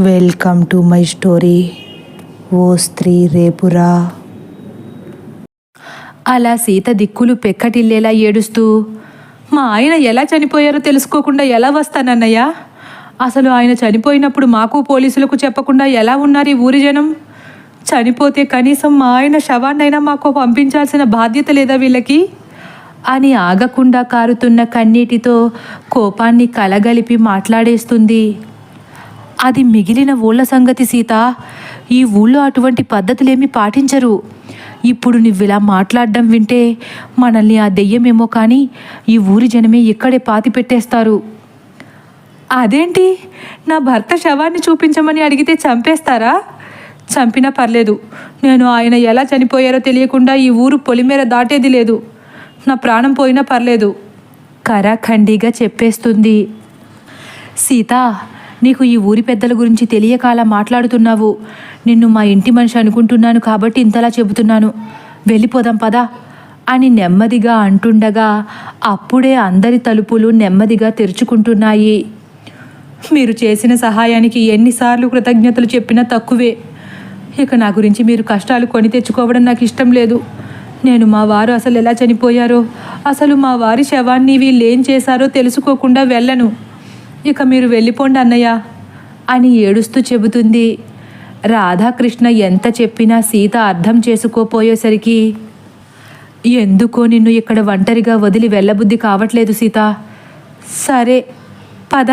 Welcome to my story. ఓ స్త్రీ రేపురా. అలా సీత దిక్కులు పెక్కటిల్లేలా ఏడుస్తూ, మా ఆయన ఎలా చనిపోయారో తెలుసుకోకుండా ఎలా వస్తానన్నయ్యా? అసలు ఆయన చనిపోయినప్పుడు మాకు పోలీసులకు చెప్పకుండా ఎలా ఉన్నారు ఈ ఊరి జనం? చనిపోతే కనీసం మా ఆయన శవాన్నైనా మాకు పంపించాల్సిన బాధ్యత లేదా వీళ్ళకి? అని ఆగకుండా కారుతున్న కన్నీటితో కోపాన్ని కలగలిపి మాట్లాడేస్తుంది. అది మిగిలిన ఊళ్ళ సంగతి సీత. ఈ ఊళ్ళో అటువంటి పద్ధతులేమీ పాటించరు. ఇప్పుడు నువ్విలా మాట్లాడడం వింటే మనల్ని ఆ దెయ్యమేమో కానీ ఈ ఊరి జనమే ఇక్కడే పాతి పెట్టేస్తారు. అదేంటి, నా భర్త శవాన్ని చూపించమని అడిగితే చంపేస్తారా? చంపినా పర్లేదు, నేను ఆయన ఎలా చనిపోయారో తెలియకుండా ఈ ఊరు పొలిమేర దాటేది లేదు. నా ప్రాణం పోయినా పర్లేదు, కరాఖండిగా చెప్పేస్తుంది. సీత, నీకు ఈ ఊరి పెద్దల గురించి తెలియక అలా మాట్లాడుతున్నావు. నిన్ను మా ఇంటి మనిషి అనుకుంటున్నాను కాబట్టి ఇంతలా చెబుతున్నాను. వెళ్ళిపోదాం పదా అని నెమ్మదిగా అంటుండగా అప్పుడే అందరి తలుపులు నెమ్మదిగా తెరుచుకుంటున్నాయి. మీరు చేసిన సహాయానికి ఎన్నిసార్లు కృతజ్ఞతలు చెప్పినా తక్కువే. ఇక నా గురించి మీరు కష్టాలు కొని తెచ్చుకోవడం నాకు ఇష్టం లేదు. నేను మా వారు అసలు ఎలా చనిపోయారో, అసలు మా వారి శవాన్ని వీళ్ళేం చేశారో తెలుసుకోకుండా వెళ్ళను. ఇక మీరు వెళ్ళిపోండి అన్నయ్య అని ఏడుస్తూ చెబుతుంది. రాధాకృష్ణ ఎంత చెప్పినా సీత అర్థం చేసుకోపోయేసరికి, ఎందుకో నిన్ను ఇక్కడ ఒంటరిగా వదిలి వెళ్ళబుద్ధి కావట్లేదు సీత. సరే పద,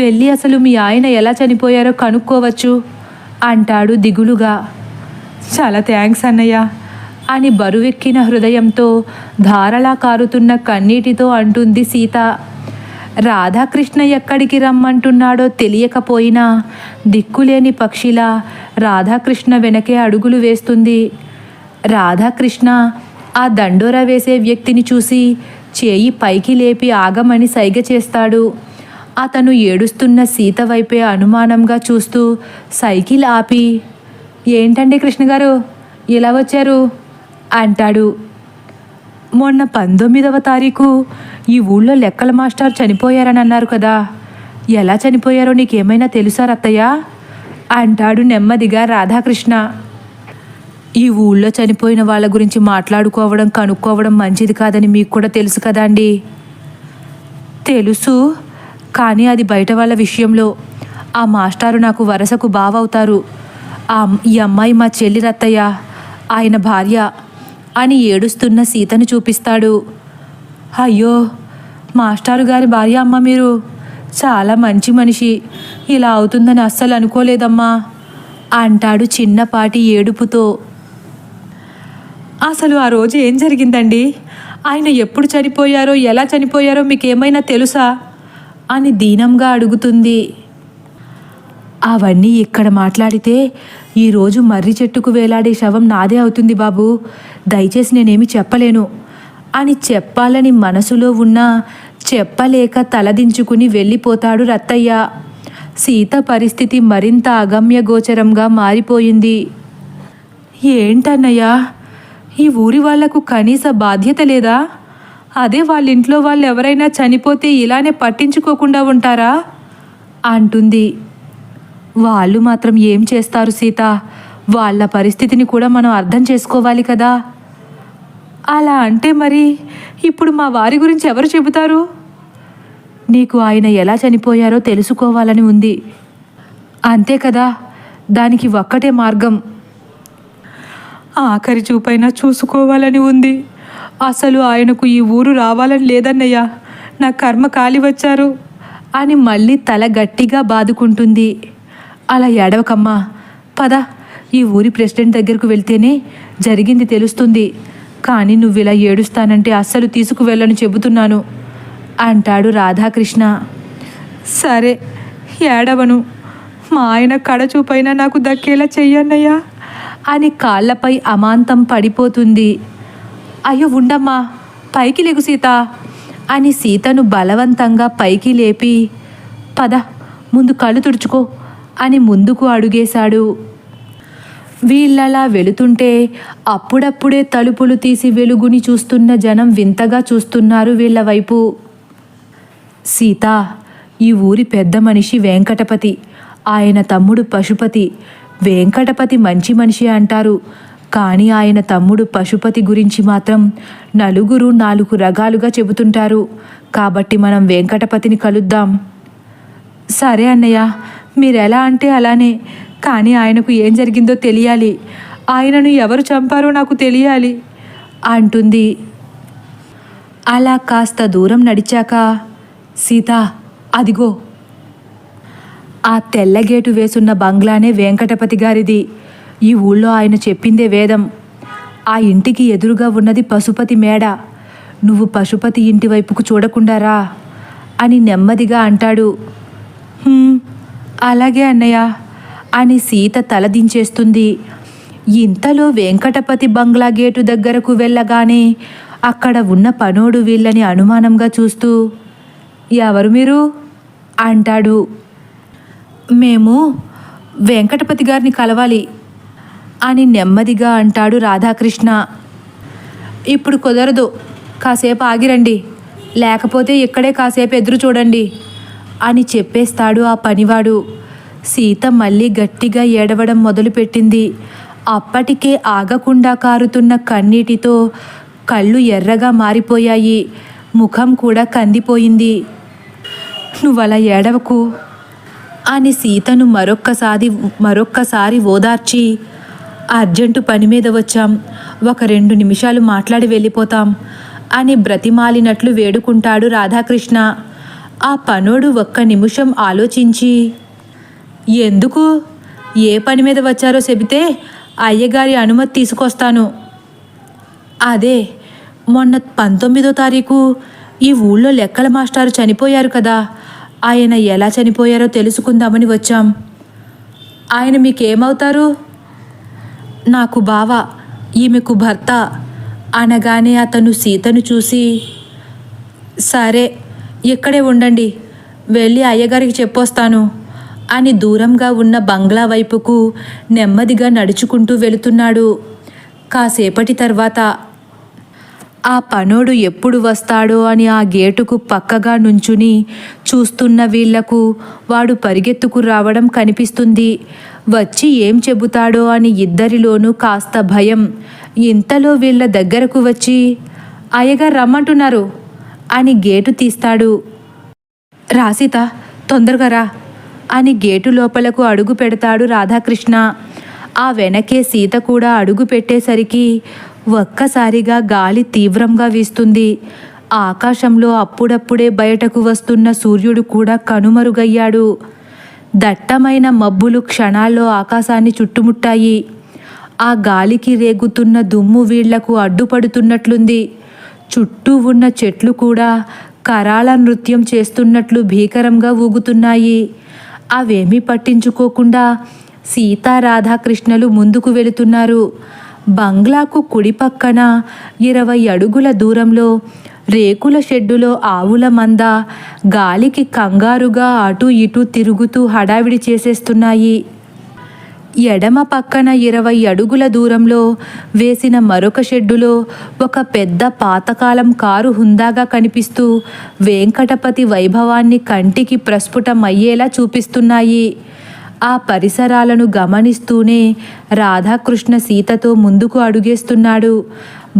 వెళ్ళి అసలు మీ ఆయన ఎలా చనిపోయారో కనుక్కోవచ్చు అంటాడు దిగులుగా. చాలా థ్యాంక్స్ అన్నయ్య అని బరువెక్కిన హృదయంతో ధారలా కారుతున్న కన్నీటితో అంటుంది సీత. రాధాకృష్ణ ఎక్కడికి రమ్మంటున్నాడో తెలియకపోయినా దిక్కులేని పక్షిలా రాధాకృష్ణ వెనకే అడుగులు వేస్తుంది. రాధాకృష్ణ ఆ దండోరా వేసే వ్యక్తిని చూసి చేయి పైకి లేపి ఆగమని సైగ చేస్తాడు. అతను ఏడుస్తున్న సీత వైపే అనుమానంగా చూస్తూ సైకిల్ ఆపి, ఏంటండి కృష్ణగారు ఇలా వచ్చారు అంటాడు. మొన్న 19వ తారీఖు ఈ ఊళ్ళో లెక్కల మాస్టర్ చనిపోయారని అన్నారు కదా, ఎలా చనిపోయారో నీకేమైనా తెలుసా రత్తయ్య అంటాడు నెమ్మదిగా రాధాకృష్ణ. ఈ ఊళ్ళో చనిపోయిన వాళ్ళ గురించి మాట్లాడుకోవడం కనుక్కోవడం మంచిది కాదని మీకు కూడా తెలుసు కదా అండి. తెలుసు, కానీ అది బయట వాళ్ళ విషయంలో. ఆ మాస్టారు నాకు వరసకు బావవుతారు. ఈ అమ్మాయి మా చెల్లి రత్తయ్య, ఆయన భార్య అని ఏడుస్తున్న సీతను చూపిస్తాడు. అయ్యో, మాస్టారు గారి భార్య అమ్మ మీరు? చాలా మంచి మనిషి. ఇలా అవుతుందని అస్సలు అనుకోలేదమ్మా అంటాడు చిన్నపాటి ఏడుపుతో. అసలు ఆ రోజు ఏం జరిగిందండి? ఆయన ఎప్పుడు చనిపోయారో ఎలా చనిపోయారో మీకేమైనా తెలుసా అని దీనంగా అడుగుతుంది. అవన్నీ ఇక్కడ మాట్లాడితే ఈరోజు మర్రి చెట్టుకు వేలాడే శవం నాదే అవుతుంది బాబు. దయచేసి నేనేమి చెప్పలేను అని చెప్పాలని మనసులో ఉన్నా చెప్పలేక తలదించుకుని వెళ్ళిపోతాడు రత్తయ్య. సీత పరిస్థితి మరింత అగమ్యగోచరంగా మారిపోయింది. ఏంటన్నయ్యా, ఈ ఊరి వాళ్లకు కనీస బాధ్యత లేదా? అదే వాళ్ళ ఇంట్లో వాళ్ళు ఎవరైనా చనిపోతే ఇలానే పట్టించుకోకుండా ఉంటారా అంటుంది. వాళ్ళు మాత్రం ఏం చేస్తారు సీత, వాళ్ళ పరిస్థితిని కూడా మనం అర్థం చేసుకోవాలి కదా. అలా అంటే మరి ఇప్పుడు మా వారి గురించి ఎవరు చెబుతారు? నీకు ఆయన ఎలా చనిపోయారో తెలుసుకోవాలని ఉంది, అంతే కదా. దానికి ఒక్కటే మార్గం. ఆఖరి చూపైనా చూసుకోవాలని ఉంది. అసలు ఆయనకు ఈ ఊరు రావాలని లేదన్నయ్య, నా కర్మ కాలి వచ్చారు అని మళ్ళీ తల గట్టిగా బాదుకుంటుంది. అలా ఏడవకమ్మా, పద, ఈ ఊరి ప్రెసిడెంట్ దగ్గరకు వెళ్తేనే జరిగింది తెలుస్తుంది. కానీ నువ్వు ఇలా ఏడుస్తానంటే అస్సలు తీసుకువెళ్ళను చెబుతున్నాను అంటాడు రాధాకృష్ణ. సరే ఏడవను, మా ఆయన కడచూపైనా నాకు దక్కేలా చెయ్యన్నయ్యా అని కాళ్ళపై అమాంతం పడిపోతుంది. అయ్యో ఉండమ్మా, పైకి లెగు సీత అని సీతను బలవంతంగా పైకి లేపి, పద ముందు కళ్ళు తుడుచుకో అని ముందుకు అడుగేశాడు. వీళ్ళలా వెళుతుంటే అప్పుడప్పుడే తలుపులు తీసి వెలుగుని చూస్తున్న జనం వింతగా చూస్తున్నారు వీళ్ళ వైపు. సీత, ఈ ఊరి పెద్ద మనిషి వెంకటపతి, ఆయన తమ్ముడు పశుపతి. వెంకటపతి మంచి మనిషి అంటారు, కానీ ఆయన తమ్ముడు పశుపతి గురించి మాత్రం నలుగురు 4 రకాలుగా చెబుతుంటారు. కాబట్టి మనం వెంకటపతిని కలుద్దాం. సరే అన్నయ్య, మీరెలా అంటే అలానే, కానీ ఆయనకు ఏం జరిగిందో తెలియాలి. ఆయనను ఎవరు చంపారో నాకు తెలియాలి అంటుంది. అలా కాస్త దూరం నడిచాక, సీత, అదిగో ఆ తెల్లగేటు వేసున్న బంగ్లానే వెంకటపతి గారిది. ఈ ఊళ్ళో ఆయన చెప్పిందే వేదం. ఆ ఇంటికి ఎదురుగా ఉన్నది పశుపతి మేడ. నువ్వు పశుపతి ఇంటి వైపుకు చూడకుండా రా అని నెమ్మదిగా అంటాడు. అలాగే అన్నయ్య అని సీత తలదించేస్తుంది. ఇంతలో వెంకటపతి బంగ్లా గేటు దగ్గరకు వెళ్ళగానే అక్కడ ఉన్న పనోడు వీళ్ళని అనుమానంగా చూస్తూ, ఎవరు మీరు అంటాడు. మేము వెంకటపతి గారిని కలవాలి అని నెమ్మదిగా అంటాడు రాధాకృష్ణ. ఇప్పుడు కుదరదు, కాసేపు ఆగిరండి, లేకపోతే ఇక్కడే కాసేపు ఎదురు చూడండి అని చెప్పేస్తాడు ఆ పనివాడు. సీత మళ్ళీ గట్టిగా ఏడవడం మొదలుపెట్టింది. అప్పటికే ఆగకుండా కారుతున్న కన్నీటితో కళ్ళు ఎర్రగా మారిపోయాయి. ముఖం కూడా కందిపోయింది. నువ్వలా ఏడవకు అని సీతను మరొక్కసారి ఓదార్చి, అర్జెంటు పని మీద వచ్చాం, ఒక 2 నిమిషాలు మాట్లాడి వెళ్ళిపోతాం అని బ్రతిమాలినట్లు వేడుకుంటాడు రాధాకృష్ణ. ఆ పనోడు 1 నిమిషం ఆలోచించి, ఎందుకు, ఏ పని మీద వచ్చారో చెబితే అయ్యగారి అనుమతి తీసుకొస్తాను. అదే, మొన్న 19వ తారీఖు ఈ ఊళ్ళో లెక్కల మాస్టారు చనిపోయారు కదా, ఆయన ఎలా చనిపోయారో తెలుసుకుందామని వచ్చాం. ఆయన మీకేమవుతారు? నాకు బావ, ఈమెకు భర్త అనగానే అతను సీతను చూసి, సరే ఇక్కడే ఉండండి, వెళ్ళి అయ్యగారికి చెప్పొస్తాను అని దూరంగా ఉన్న బంగ్లా వైపుకు నెమ్మదిగా నడుచుకుంటూ వెళుతున్నాడు. కాసేపటి తర్వాత ఆ పనోడు ఎప్పుడు వస్తాడో అని ఆ గేటుకు పక్కగా నుంచుని చూస్తున్న వీళ్లకు వాడు పరిగెత్తుకు రావడం కనిపిస్తుంది. వచ్చి ఏం చెబుతాడో అని ఇద్దరిలోనూ కాస్త భయం. ఇంతలో వీళ్ళ దగ్గరకు వచ్చి, అయ్యగారు రమ్మంటున్నారు అని గేటు తీస్తాడు. రాసీత, తొందరగా రా అని గేటు లోపలకు అడుగు పెడతాడు రాధాకృష్ణ. ఆ వెనకే సీత కూడా అడుగు పెట్టేసరికి ఒక్కసారిగా గాలి తీవ్రంగా వీస్తుంది. ఆకాశంలో అప్పుడప్పుడే బయటకు వస్తున్న సూర్యుడు కూడా కనుమరుగయ్యాడు. దట్టమైన మబ్బులు క్షణాల్లో ఆకాశాన్ని చుట్టుముట్టాయి. ఆ గాలికి రేగుతున్న దుమ్ము వీళ్లకు అడ్డుపడుతున్నట్లుంది. చుట్టూ ఉన్న చెట్లు కూడా కరాళ నృత్యం చేస్తున్నట్లు భీకరంగా ఊగుతున్నాయి. అవేమీ పట్టించుకోకుండా సీతారాధాకృష్ణలు ముందుకు వెళుతున్నారు. బంగ్లాకు కుడి పక్కన 20 అడుగుల దూరంలో రేకుల షెడ్డులో ఆవుల మంద గాలికి కంగారుగా అటు ఇటు తిరుగుతూ హడావిడి చేసేస్తున్నాయి. ఎడమ పక్కన 20 అడుగుల దూరంలో వేసిన మరొక షెడ్డులో ఒక పెద్ద పాతకాలం కారు హుందాగా కనిపిస్తూ వెంకటపతి వైభవాన్ని కంటికి ప్రస్ఫుటమయ్యేలా చూపిస్తున్నాయి. ఆ పరిసరాలను గమనిస్తూనే రాధాకృష్ణ సీతతో ముందుకు అడుగేస్తున్నాడు.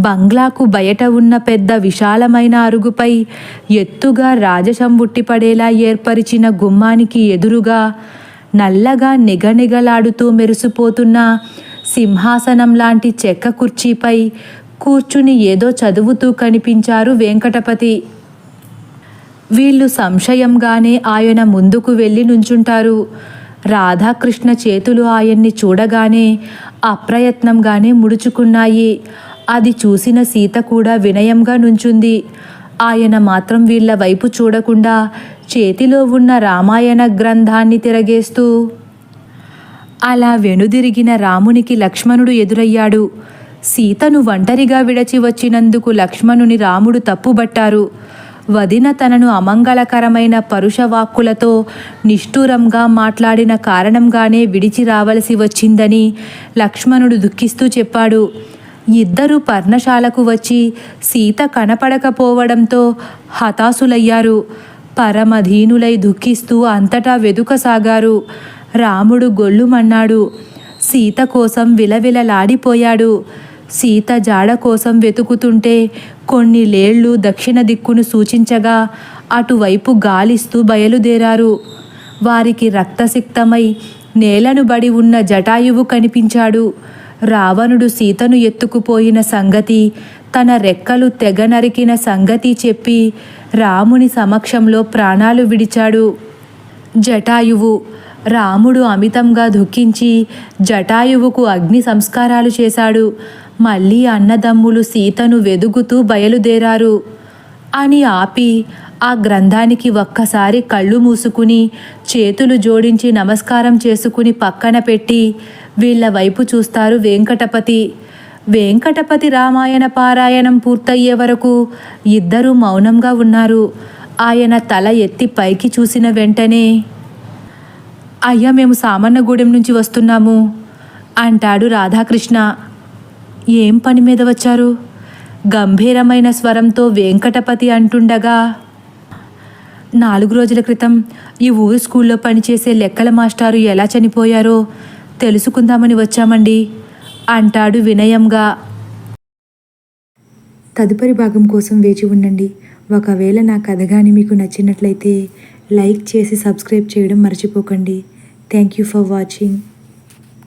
బంగ్లాకు బయట ఉన్న పెద్ద విశాలమైన అరుగుపై ఎత్తుగా రాజశంబుట్టి పడేలా ఏర్పరిచిన గుమ్మానికి ఎదురుగా నల్లగా నిగనిగలాడుతూ మెరిసిపోతున్న సింహాసనం లాంటి చెక్క కుర్చీపై కూర్చుని ఏదో చదువుతూ కనిపించారు వెంకటపతి. వీళ్ళు సంశయంగానే ఆయన ముందుకు వెళ్ళి నుంచుంటారు. రాధాకృష్ణ చేతులు ఆయన్ని చూడగానే అప్రయత్నంగానే ముడుచుకున్నాయి. అది చూసిన సీత కూడా వినయంగా నుంచుంది. ఆయన మాత్రం వీళ్ళ వైపు చూడకుండా చేతిలో ఉన్న రామాయణ గ్రంథాన్ని తిరగేస్తూ. అలా వెనుదిరిగిన రామునికి లక్ష్మణుడు ఎదురయ్యాడు. సీతను ఒంటరిగా విడచి వచ్చినందుకు లక్ష్మణుని రాముడు తప్పుబట్టారు. వదిన తనను అమంగళకరమైన పరుషవాక్కులతో నిష్ఠూరంగా మాట్లాడిన కారణంగానే విడిచి రావలసి వచ్చిందని లక్ష్మణుడు దుఃఖిస్తూ చెప్పాడు. ఇద్దరూ పర్ణశాలకు వచ్చి సీత కనపడకపోవడంతో హతాశులయ్యారు. పరమధీనులై దుఃఖిస్తూ అంతటా వెదుకసాగారు. రాముడు గొల్లుమన్నాడు. సీత కోసం విలవిలలాడిపోయాడు. సీత జాడ కోసం వెతుకుతుంటే కొన్ని లేళ్లు దక్షిణ దిక్కును సూచించగా అటువైపు గాలిస్తూ బయలుదేరారు. వారికి రక్తసిక్తమై నేలను బడి ఉన్న జటాయువు కనిపించాడు. రావణుడు సీతను ఎత్తుకుపోయిన సంగతి, తన రెక్కలు తెగ నరికిన సంగతి చెప్పి రాముని సమక్షంలో ప్రాణాలు విడిచాడు. జటాయువు రాముడు అమితంగా దుఃఖించి జటాయువుకు అగ్ని సంస్కారాలు చేశాడు. మళ్ళీ అన్నదమ్ములు సీతను వెదుగుతూ బయలుదేరారు అని ఆపి ఆ గ్రంథానికి ఒక్కసారి కళ్ళు మూసుకుని చేతులు జోడించి నమస్కారం చేసుకుని పక్కన పెట్టి వీళ్ళ వైపు చూస్తారు వెంకటపతి. వెంకటపతి రామాయణ పారాయణం పూర్తయ్యే వరకు ఇద్దరూ మౌనంగా ఉన్నారు. ఆయన తల ఎత్తి పైకి చూసిన వెంటనే, అయ్యా, మేము సామన్నగూడెం నుంచి వస్తున్నాము అంటాడు రాధాకృష్ణ. ఏం పని మీద వచ్చారు? గంభీరమైన స్వరంతో వెంకటపతి అంటుండగా, 4 రోజుల క్రితం ఈ ఊరు స్కూల్లో పనిచేసే లెక్కల మాస్టారు ఎలా చనిపోయారో తెలుసుకుందామని వచ్చామండి అంటాడు వినయంగా. తదుపరి భాగం కోసం వేచి ఉండండి. ఒకవేళ నా కథ కానీ మీకు నచ్చినట్లయితే లైక్ చేసి సబ్స్క్రైబ్ చేయడం మర్చిపోకండి. Thank you for watching.